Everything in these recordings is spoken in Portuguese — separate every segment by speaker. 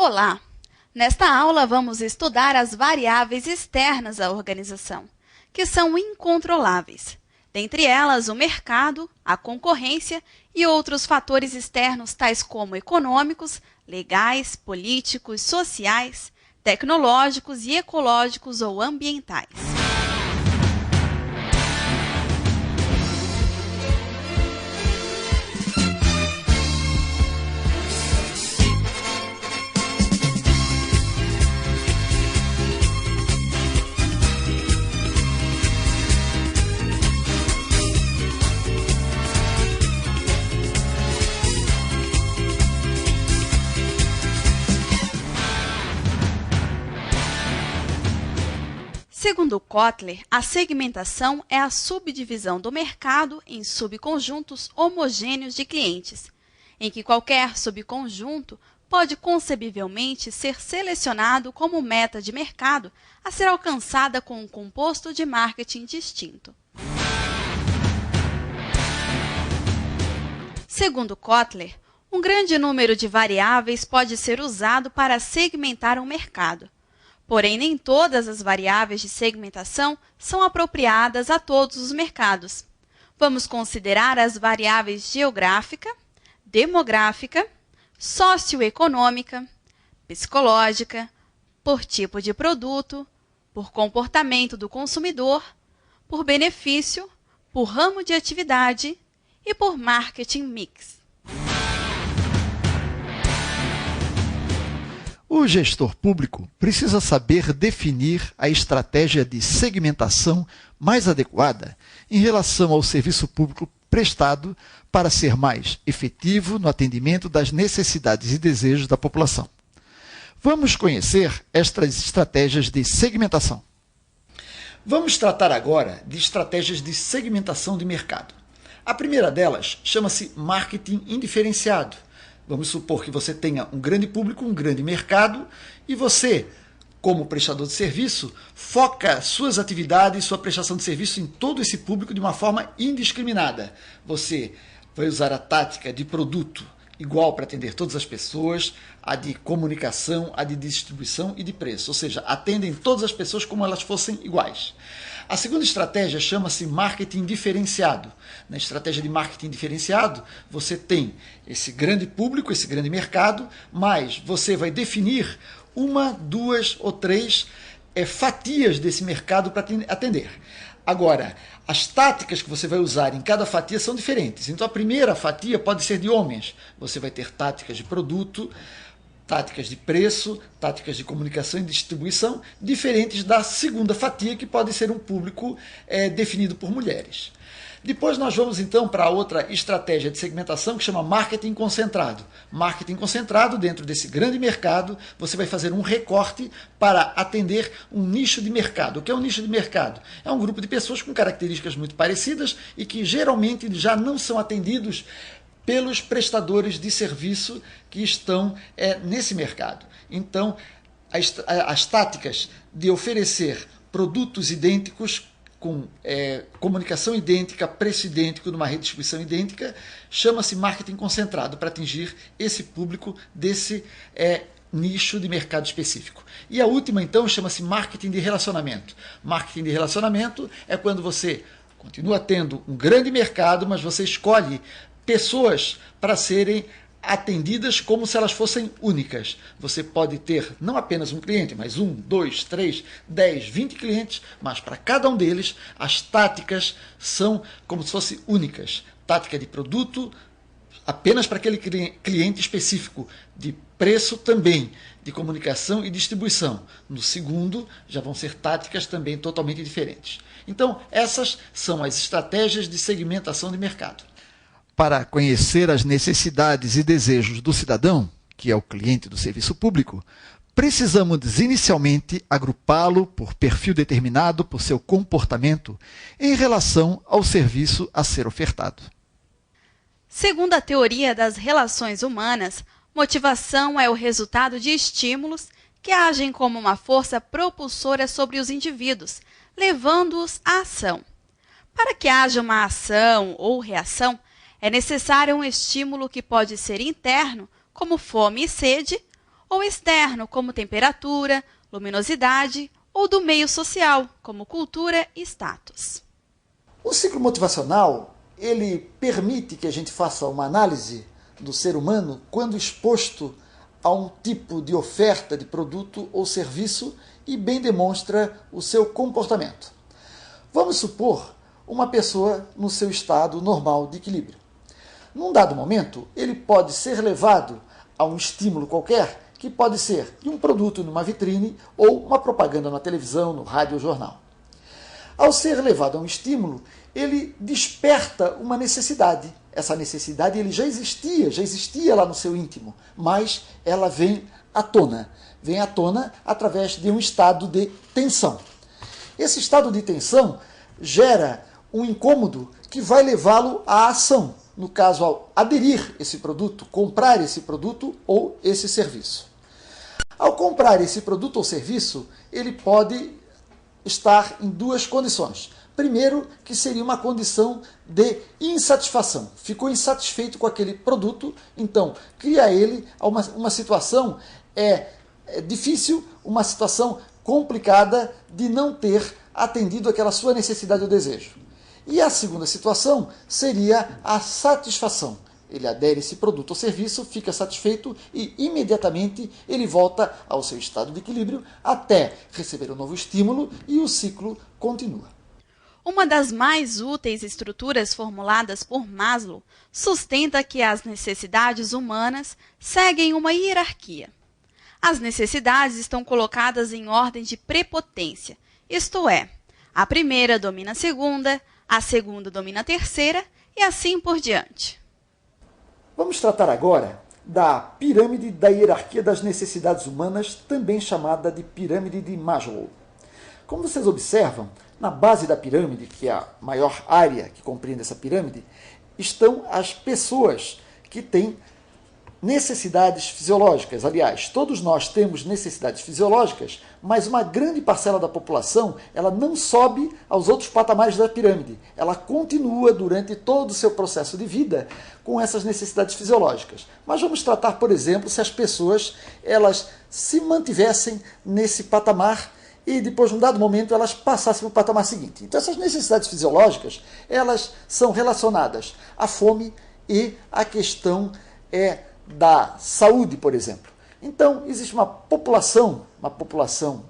Speaker 1: Olá! Nesta aula vamos estudar as variáveis externas à organização, que são incontroláveis. Dentre elas, o mercado, a concorrência e outros fatores externos tais como econômicos, legais, políticos, sociais, tecnológicos e ecológicos ou ambientais. Segundo Kotler, a segmentação é a subdivisão do mercado em subconjuntos homogêneos de clientes, em que qualquer subconjunto pode concebivelmente ser selecionado como meta de mercado a ser alcançada com um composto de marketing distinto. Segundo Kotler, um grande número de variáveis pode ser usado para segmentar um mercado. Porém, nem todas as variáveis de segmentação são apropriadas a todos os mercados. Vamos considerar as variáveis geográfica, demográfica, socioeconômica, psicológica, por tipo de produto, por comportamento do consumidor, por benefício, por ramo de atividade e por marketing mix.
Speaker 2: O gestor público precisa saber definir a estratégia de segmentação mais adequada em relação ao serviço público prestado para ser mais efetivo no atendimento das necessidades e desejos da população. Vamos conhecer estas estratégias de segmentação.
Speaker 3: Vamos tratar agora de estratégias de segmentação de mercado. A primeira delas chama-se marketing indiferenciado. Vamos supor que você tenha um grande público, um grande mercado, e você, como prestador de serviço, foca suas atividades, sua prestação de serviço em todo esse público de uma forma indiscriminada. Você vai usar a tática de produto igual para atender todas as pessoas, a de comunicação, a de distribuição e de preço, ou seja, atendem todas as pessoas como elas fossem iguais. A segunda estratégia chama-se marketing diferenciado. Na estratégia de marketing diferenciado, você tem esse grande público, esse grande mercado, mas você vai definir uma, duas ou três fatias desse mercado para atender. Agora, as táticas que você vai usar em cada fatia são diferentes. Então, a primeira fatia pode ser de homens. Você vai ter táticas de produto, táticas de preço, táticas de comunicação e distribuição, diferentes da segunda fatia, que pode ser um público definido por mulheres. Depois nós vamos então para outra estratégia de segmentação que chama marketing concentrado. Marketing concentrado, dentro desse grande mercado, você vai fazer um recorte para atender um nicho de mercado. O que é um nicho de mercado? É um grupo de pessoas com características muito parecidas e que geralmente já não são atendidos pelos prestadores de serviço que estão nesse mercado. Então, as táticas de oferecer produtos idênticos com comunicação idêntica, preço idêntico, numa redistribuição idêntica, chama-se marketing concentrado, para atingir esse público desse nicho de mercado específico. E a última, então, chama-se marketing de relacionamento. Marketing de relacionamento é quando você continua tendo um grande mercado, mas você escolhe pessoas para serem atendidas como se elas fossem únicas. Você pode ter não apenas um cliente, mas 1, 2, 3, 10, 20 clientes, mas para cada um deles as táticas são como se fossem únicas. Tática de produto apenas para aquele cliente específico, de preço também, de comunicação e distribuição. No segundo, já vão ser táticas também totalmente diferentes. Então, essas são as estratégias de segmentação de mercado.
Speaker 2: Para conhecer as necessidades e desejos do cidadão, que é o cliente do serviço público, precisamos inicialmente agrupá-lo por perfil determinado por seu comportamento em relação ao serviço a ser ofertado.
Speaker 1: Segundo a teoria das relações humanas, motivação é o resultado de estímulos que agem como uma força propulsora sobre os indivíduos, levando-os à ação. Para que haja uma ação ou reação, é necessário um estímulo que pode ser interno, como fome e sede, ou externo, como temperatura, luminosidade, ou do meio social, como cultura e status.
Speaker 3: O ciclo motivacional, ele permite que a gente faça uma análise do ser humano quando exposto a um tipo de oferta de produto ou serviço e bem demonstra o seu comportamento. Vamos supor uma pessoa no seu estado normal de equilíbrio. Num dado momento, ele pode ser levado a um estímulo qualquer, que pode ser de um produto numa vitrine ou uma propaganda na televisão, no rádio ou jornal. Ao ser levado a um estímulo, ele desperta uma necessidade. Essa necessidade ele já existia lá no seu íntimo, mas ela vem à tona através de um estado de tensão. Esse estado de tensão gera um incômodo que vai levá-lo à ação, no caso, ao aderir esse produto, comprar esse produto ou esse serviço. Ao comprar esse produto ou serviço, ele pode estar em duas condições. Primeiro, que seria uma condição de insatisfação. Ficou insatisfeito com aquele produto, então cria ele uma situação difícil, uma situação complicada de não ter atendido aquela sua necessidade ou desejo. E a segunda situação seria a satisfação. Ele adere a esse produto ou serviço, fica satisfeito e imediatamente ele volta ao seu estado de equilíbrio até receber um novo estímulo e o ciclo continua.
Speaker 1: Uma das mais úteis estruturas formuladas por Maslow sustenta que as necessidades humanas seguem uma hierarquia. As necessidades estão colocadas em ordem de prepotência, isto é, a primeira domina a segunda domina a terceira e assim por diante.
Speaker 3: Vamos tratar agora da pirâmide da hierarquia das necessidades humanas, também chamada de pirâmide de Maslow. Como vocês observam, na base da pirâmide, que é a maior área que compreende essa pirâmide, estão as pessoas que têm necessidades fisiológicas. Aliás, todos nós temos necessidades fisiológicas, mas uma grande parcela da população ela não sobe aos outros patamares da pirâmide. Ela continua durante todo o seu processo de vida com essas necessidades fisiológicas. Mas vamos tratar, por exemplo, se as pessoas elas se mantivessem nesse patamar e depois, num dado momento, elas passassem para o patamar seguinte. Então, essas necessidades fisiológicas elas são relacionadas à fome e à questão da saúde, por exemplo. Então, existe uma população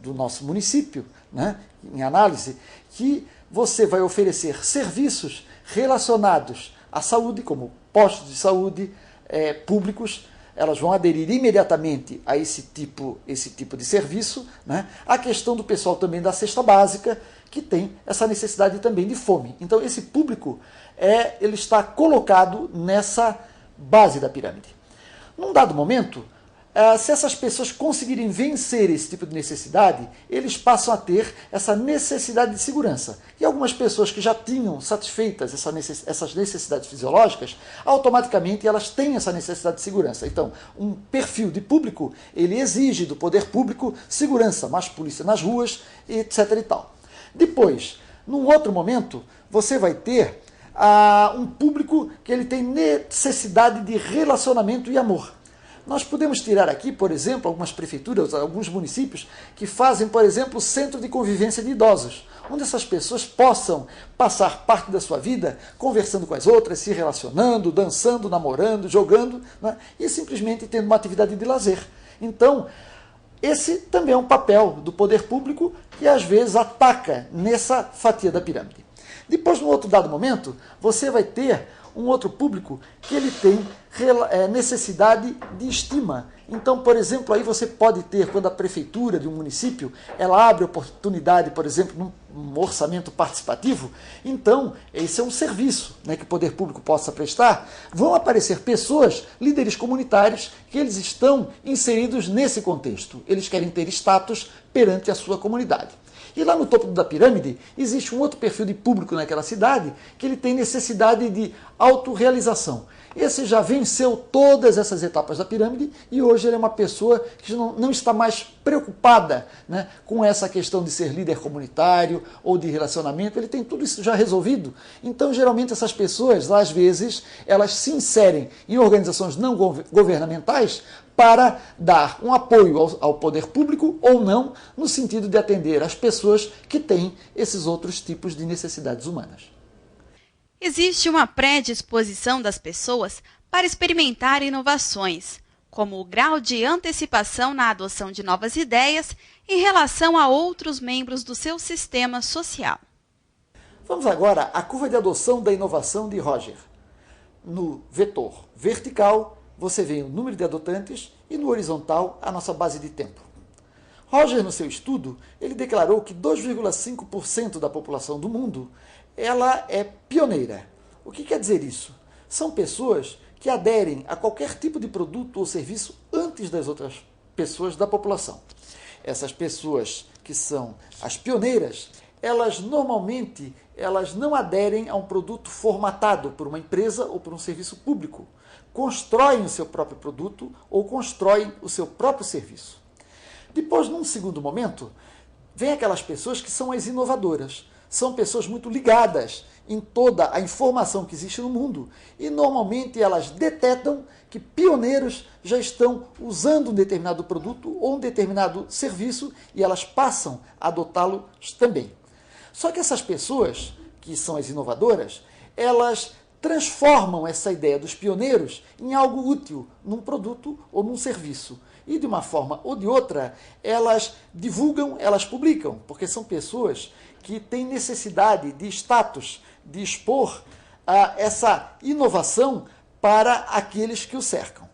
Speaker 3: do nosso município, né, em análise, que você vai oferecer serviços relacionados à saúde, como postos de saúde públicos, elas vão aderir imediatamente a esse tipo de serviço, né? A questão do pessoal também da cesta básica, que tem essa necessidade também de fome. Então, esse público ele está colocado nessa base da pirâmide. Num dado momento, se essas pessoas conseguirem vencer esse tipo de necessidade, eles passam a ter essa necessidade de segurança. E algumas pessoas que já tinham satisfeitas essas necessidades fisiológicas, automaticamente elas têm essa necessidade de segurança. Então, um perfil de público, ele exige do poder público segurança, mais polícia nas ruas, etc. e tal. Depois, num outro momento, você vai ter um público que ele tem necessidade de relacionamento e amor. Nós podemos tirar aqui, por exemplo, algumas prefeituras, alguns municípios que fazem, por exemplo, centro de convivência de idosos, onde essas pessoas possam passar parte da sua vida conversando com as outras, se relacionando, dançando, namorando, jogando, né, e simplesmente tendo uma atividade de lazer. Então, esse também é um papel do poder público que às vezes ataca nessa fatia da pirâmide. Depois, num outro dado momento, você vai ter um outro público que ele tem necessidade de estima. Então, por exemplo, aí você pode ter, quando a prefeitura de um município, ela abre oportunidade, por exemplo, num orçamento participativo, então, esse é um serviço, né, que o poder público possa prestar, vão aparecer pessoas, líderes comunitários, que eles estão inseridos nesse contexto. Eles querem ter status perante a sua comunidade. E lá no topo da pirâmide existe um outro perfil de público naquela cidade que ele tem necessidade de autorrealização. Esse já venceu todas essas etapas da pirâmide e hoje ele é uma pessoa que não está mais preocupada, né, com essa questão de ser líder comunitário ou de relacionamento. Ele tem tudo isso já resolvido. Então, geralmente, essas pessoas, às vezes, elas se inserem em organizações não governamentais para dar um apoio ao poder público ou não, no sentido de atender as pessoas que têm esses outros tipos de necessidades humanas.
Speaker 1: Existe uma predisposição das pessoas para experimentar inovações, como o grau de antecipação na adoção de novas ideias em relação a outros membros do seu sistema social.
Speaker 3: Vamos agora à curva de adoção da inovação de Roger. No vetor vertical, você vê o número de adotantes e no horizontal a nossa base de tempo. Roger, no seu estudo, ele declarou que 2,5% da população do mundo ela é pioneira. O que quer dizer isso? São pessoas que aderem a qualquer tipo de produto ou serviço antes das outras pessoas da população. Essas pessoas que são as pioneiras, elas normalmente não aderem a um produto formatado por uma empresa ou por um serviço público. Constroem o seu próprio produto ou constroem o seu próprio serviço. Depois, num segundo momento, vem aquelas pessoas que são as inovadoras. São pessoas muito ligadas em toda a informação que existe no mundo e normalmente elas detectam que pioneiros já estão usando um determinado produto ou um determinado serviço e elas passam a adotá-lo também. Só que essas pessoas, que são as inovadoras, elas transformam essa ideia dos pioneiros em algo útil, num produto ou num serviço. E de uma forma ou de outra, elas divulgam, elas publicam, porque são pessoas que têm necessidade de status, de expor essa inovação para aqueles que o cercam.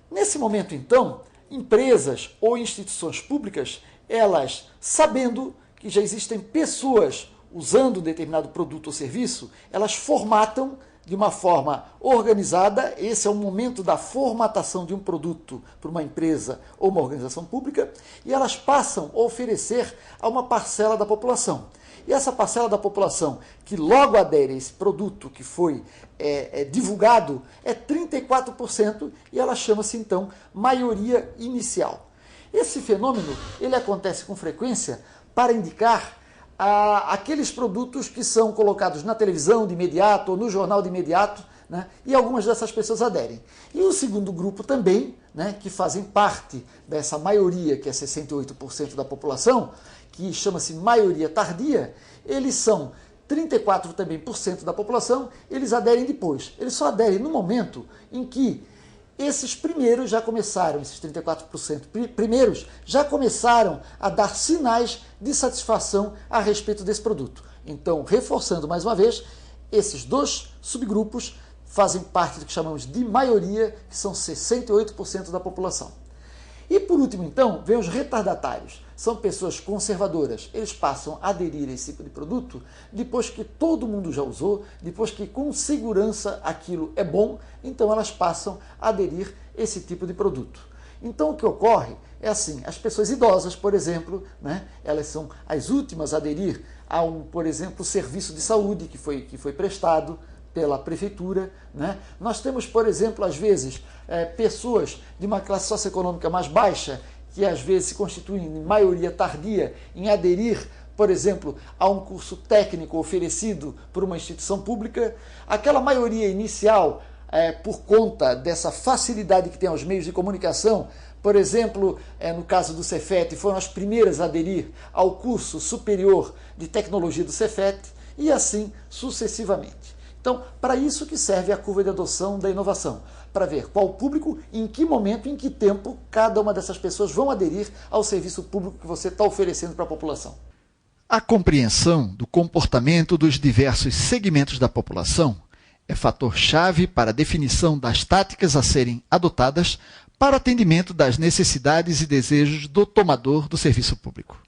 Speaker 3: Nesse momento, então, empresas ou instituições públicas, elas, sabendo que já existem pessoas usando determinado produto ou serviço, elas formatam de uma forma organizada. Esse é o momento da formatação de um produto para uma empresa ou uma organização pública, e elas passam a oferecer a uma parcela da população. E essa parcela da população que logo adere a esse produto que foi divulgado é 34%, e ela chama-se então maioria inicial. Esse fenômeno ele acontece com frequência para indicar aqueles produtos que são colocados na televisão de imediato ou no jornal de imediato, né, e algumas dessas pessoas aderem. E o segundo grupo também, né, que fazem parte dessa maioria, que é 68% da população, que chama-se maioria tardia, eles são 34% também da população, eles aderem depois. Eles só aderem no momento em que esses primeiros já começaram, esses 34% primeiros, já começaram a dar sinais de satisfação a respeito desse produto. Então, reforçando mais uma vez, esses dois subgrupos fazem parte do que chamamos de maioria, que são 68% da população. E por último, então, vem os retardatários. São pessoas conservadoras. Eles passam a aderir a esse tipo de produto depois que todo mundo já usou, depois que com segurança aquilo é bom, então elas passam a aderir a esse tipo de produto. Então o que ocorre é assim, as pessoas idosas, por exemplo, né, elas são as últimas a aderir a por exemplo, serviço de saúde que foi prestado pela prefeitura, né? Nós temos, por exemplo, às vezes, pessoas de uma classe socioeconômica mais baixa, que às vezes se constituem em maioria tardia em aderir, por exemplo, a um curso técnico oferecido por uma instituição pública. Aquela maioria inicial, por conta dessa facilidade que tem aos meios de comunicação, por exemplo, no caso do Cefet, foram as primeiras a aderir ao curso superior de tecnologia do Cefet, e assim sucessivamente. Então, para isso que serve a curva de adoção da inovação, para ver qual público, em que momento, em que tempo cada uma dessas pessoas vão aderir ao serviço público que você está oferecendo para a população.
Speaker 2: A compreensão do comportamento dos diversos segmentos da população é fator-chave para a definição das táticas a serem adotadas para atendimento das necessidades e desejos do tomador do serviço público.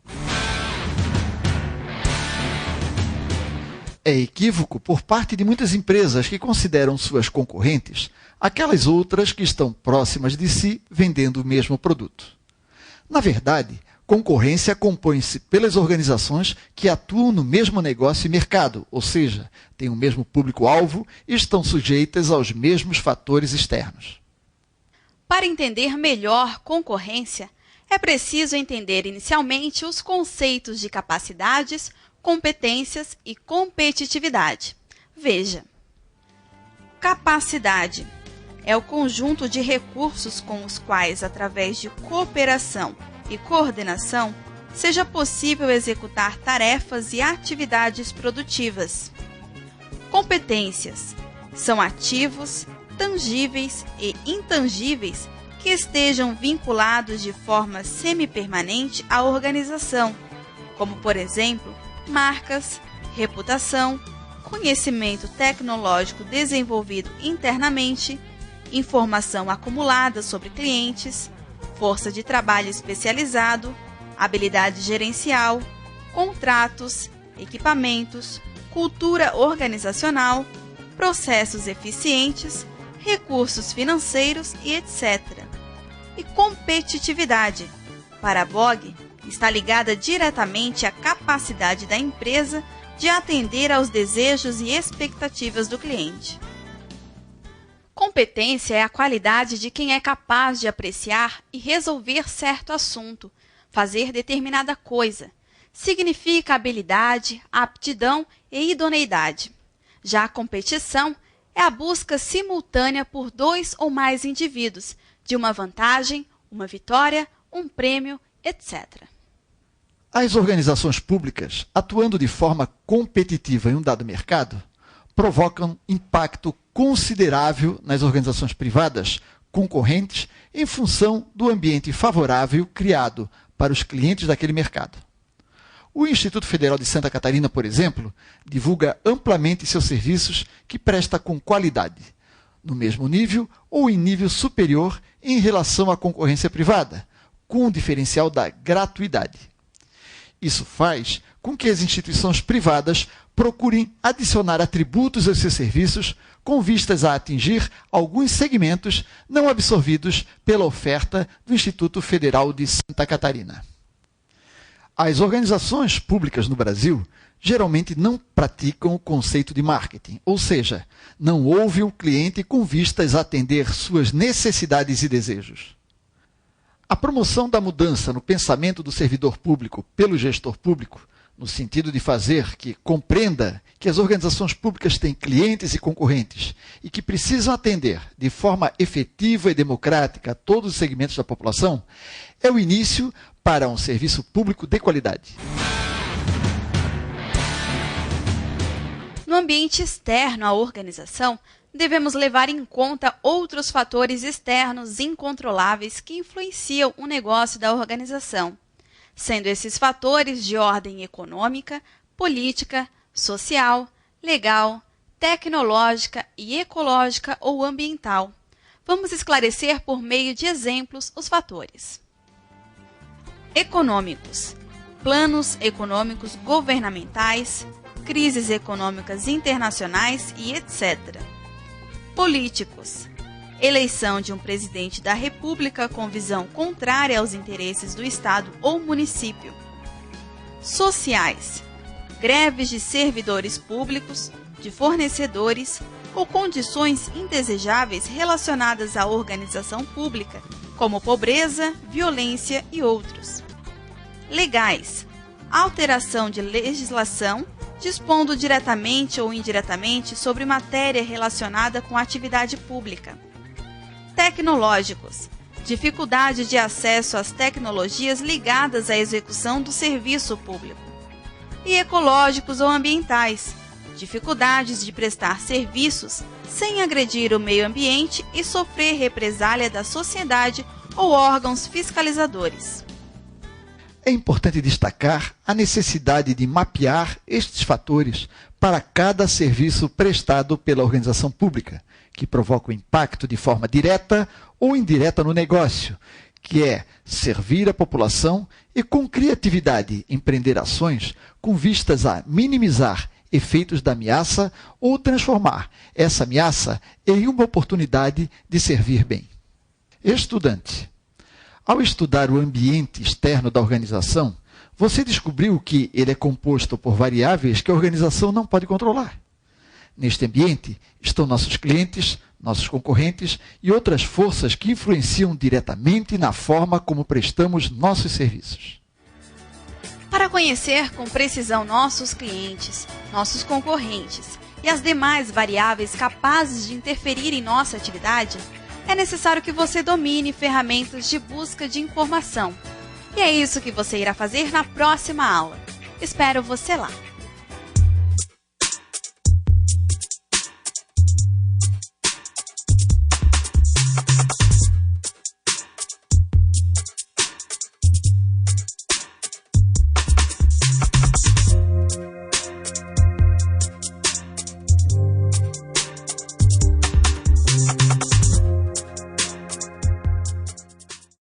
Speaker 2: É equívoco por parte de muitas empresas que consideram suas concorrentes aquelas outras que estão próximas de si vendendo o mesmo produto. Na verdade, concorrência compõe-se pelas organizações que atuam no mesmo negócio e mercado, ou seja, têm o mesmo público-alvo e estão sujeitas aos mesmos fatores externos.
Speaker 1: Para entender melhor concorrência, é preciso entender inicialmente os conceitos de capacidades, competências e competitividade. Veja, capacidade é o conjunto de recursos com os quais, através de cooperação e coordenação, seja possível executar tarefas e atividades produtivas. Competências são ativos, tangíveis e intangíveis que estejam vinculados de forma semipermanente à organização, como, por exemplo, marcas, reputação, conhecimento tecnológico desenvolvido internamente, informação acumulada sobre clientes, força de trabalho especializado, habilidade gerencial, contratos, equipamentos, cultura organizacional, processos eficientes, recursos financeiros e etc. E competitividade. Para a BOG, está ligada diretamente à capacidade da empresa de atender aos desejos e expectativas do cliente. Competência é a qualidade de quem é capaz de apreciar e resolver certo assunto, fazer determinada coisa. Significa habilidade, aptidão e idoneidade. Já a competição é a busca simultânea por dois ou mais indivíduos, de uma vantagem, uma vitória, um prêmio, etc.
Speaker 2: As organizações públicas, atuando de forma competitiva em um dado mercado, provocam impacto considerável nas organizações privadas concorrentes em função do ambiente favorável criado para os clientes daquele mercado. O Instituto Federal de Santa Catarina, por exemplo, divulga amplamente seus serviços que presta com qualidade, no mesmo nível ou em nível superior em relação à concorrência privada, com o diferencial da gratuidade. Isso faz com que as instituições privadas procurem adicionar atributos aos seus serviços com vistas a atingir alguns segmentos não absorvidos pela oferta do Instituto Federal de Santa Catarina. As organizações públicas no Brasil geralmente não praticam o conceito de marketing, ou seja, não ouvem o cliente com vistas a atender suas necessidades e desejos. A promoção da mudança no pensamento do servidor público pelo gestor público, no sentido de fazer que compreenda que as organizações públicas têm clientes e concorrentes e que precisam atender de forma efetiva e democrática a todos os segmentos da população, é o início para um serviço público de qualidade.
Speaker 1: No ambiente externo à organização, devemos levar em conta outros fatores externos incontroláveis que influenciam o negócio da organização, sendo esses fatores de ordem econômica, política, social, legal, tecnológica e ecológica ou ambiental. Vamos esclarecer por meio de exemplos os fatores. Econômicos: planos econômicos governamentais, crises econômicas internacionais e etc. Políticos: eleição de um presidente da República com visão contrária aos interesses do Estado ou município. Sociais: greves de servidores públicos, de fornecedores ou condições indesejáveis relacionadas à organização pública, como pobreza, violência e outros. Legais: alteração de legislação, dispondo diretamente ou indiretamente sobre matéria relacionada com a atividade pública. Tecnológicos: dificuldade de acesso às tecnologias ligadas à execução do serviço público. E ecológicos ou ambientais: dificuldades de prestar serviços sem agredir o meio ambiente e sofrer represália da sociedade ou órgãos fiscalizadores.
Speaker 2: É importante destacar a necessidade de mapear estes fatores para cada serviço prestado pela organização pública, que provoca o impacto de forma direta ou indireta no negócio, que é servir a população e, com criatividade, empreender ações com vistas a minimizar efeitos da ameaça ou transformar essa ameaça em uma oportunidade de servir bem. Estudante: ao estudar o ambiente externo da organização, você descobriu que ele é composto por variáveis que a organização não pode controlar. Neste ambiente estão nossos clientes, nossos concorrentes e outras forças que influenciam diretamente na forma como prestamos nossos serviços.
Speaker 1: Para conhecer com precisão nossos clientes, nossos concorrentes e as demais variáveis capazes de interferir em nossa atividade, é necessário que você domine ferramentas de busca de informação. E é isso que você irá fazer na próxima aula. Espero você lá!